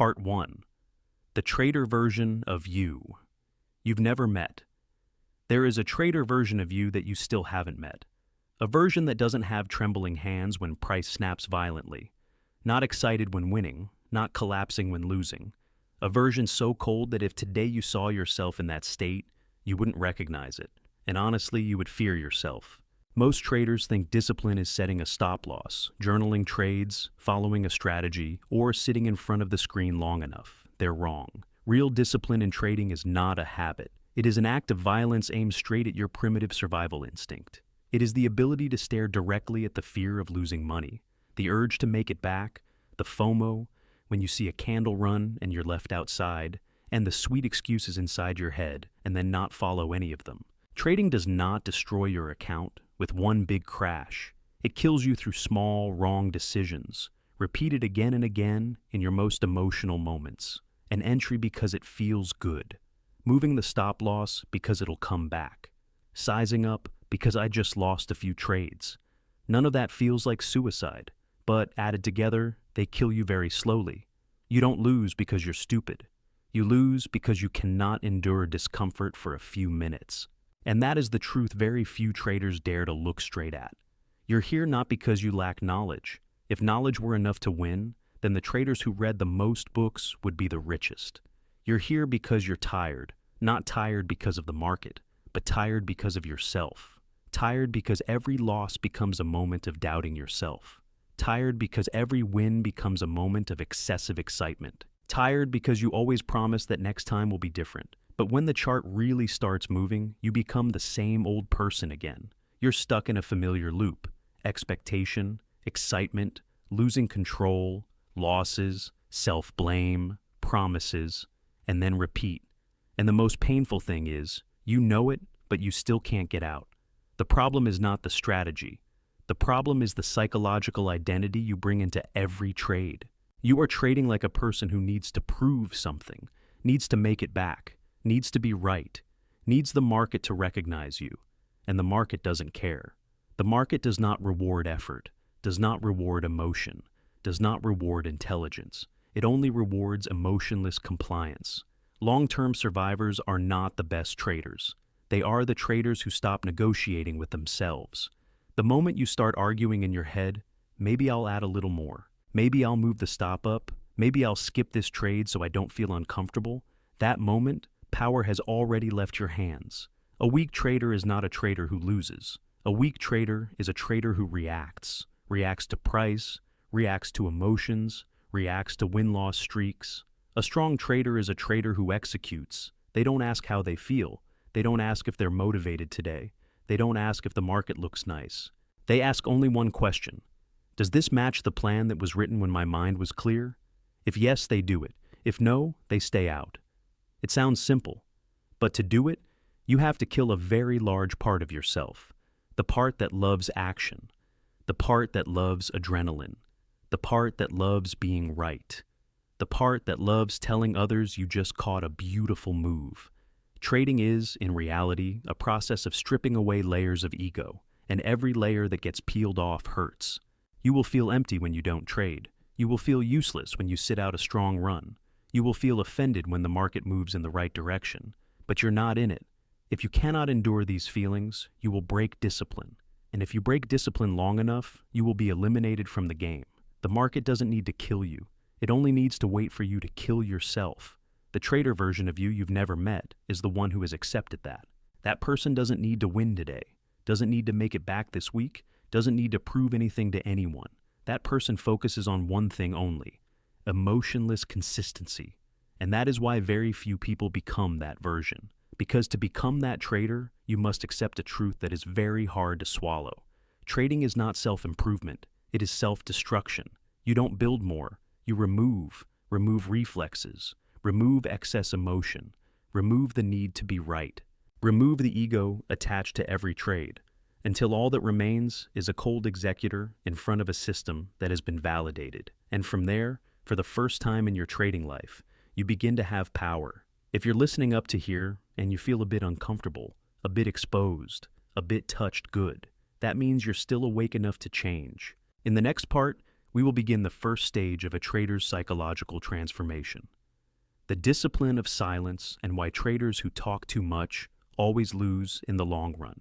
Part 1. The trader version of you you've never met. There is a trader version of you that you still haven't met. A version that doesn't have trembling hands when price snaps violently. Not excited when winning, not collapsing when losing. A version so cold that if today you saw yourself in that state, you wouldn't recognize it. And honestly, you would fear yourself. Most traders think discipline is setting a stop loss, journaling trades, following a strategy, or sitting in front of the screen long enough. They're wrong. Real discipline in trading is not a habit. It is an act of violence aimed straight at your primitive survival instinct. It is the ability to stare directly at the fear of losing money, the urge to make it back, the FOMO, when you see a candle run and you're left outside, and the sweet excuses inside your head, and then not follow any of them. Trading does not destroy your account with one big crash. It kills you through small, wrong decisions, repeated again and again in your most emotional moments. An entry because it feels good. Moving the stop loss because it'll come back. Sizing up because I just lost a few trades. None of that feels like suicide, but added together, they kill you very slowly. You don't lose because you're stupid. You lose because you cannot endure discomfort for a few minutes. And that is the truth very few traders dare to look straight at. You're here not because you lack knowledge. If knowledge were enough to win, then the traders who read the most books would be the richest. You're here because you're tired, not tired because of the market, but tired because of yourself. Tired because every loss becomes a moment of doubting yourself. Tired because every win becomes a moment of excessive excitement. Tired because you always promise that next time will be different. But when the chart really starts moving, you become the same old person again. You're stuck in a familiar loop. Expectation, excitement, losing control, losses, self-blame, promises, and then repeat. And the most painful thing is, you know it, but you still can't get out. The problem is not the strategy. The problem is the psychological identity you bring into every trade. You are trading like a person who needs to prove something, needs to make it back, needs to be right, needs the market to recognize you, and the market doesn't care. The market does not reward effort, does not reward emotion, does not reward intelligence. It only rewards emotionless compliance. Long-term survivors are not the best traders. They are the traders who stop negotiating with themselves. The moment you start arguing in your head, maybe I'll add a little more, maybe I'll move the stop up, maybe I'll skip this trade so I don't feel uncomfortable, that moment, power has already left your hands. A weak trader is not a trader who loses. A weak trader is a trader who reacts. Reacts to price, reacts to emotions, reacts to win-loss streaks. A strong trader is a trader who executes. They don't ask how they feel. They don't ask if they're motivated today. They don't ask if the market looks nice. They ask only one question. Does this match the plan that was written when my mind was clear? If yes, they do it. If no, they stay out. It sounds simple, but to do it, you have to kill a very large part of yourself. The part that loves action. The part that loves adrenaline. The part that loves being right. The part that loves telling others you just caught a beautiful move. Trading is, in reality, a process of stripping away layers of ego, and every layer that gets peeled off hurts. You will feel empty when you don't trade. You will feel useless when you sit out a strong run. You will feel offended when the market moves in the right direction, but you're not in it. If you cannot endure these feelings, you will break discipline. And if you break discipline long enough, you will be eliminated from the game. The market doesn't need to kill you. It only needs to wait for you to kill yourself. The trader version of you you've never met is the one who has accepted that. That person doesn't need to win today, doesn't need to make it back this week, doesn't need to prove anything to anyone. That person focuses on one thing only: emotionless consistency. And that is why very few people become that version. Because to become that trader, you must accept a truth that is very hard to swallow. Trading is not self-improvement, it is self-destruction. You don't build more, you remove reflexes, remove excess emotion, remove the need to be right, remove the ego attached to every trade, until all that remains is a cold executor in front of a system that has been validated. And from there, for the first time in your trading life, you begin to have power. If you're listening up to here and you feel a bit uncomfortable, a bit exposed, a bit touched good, that means you're still awake enough to change. In the next part, we will begin the first stage of a trader's psychological transformation: the discipline of silence and why traders who talk too much always lose in the long run.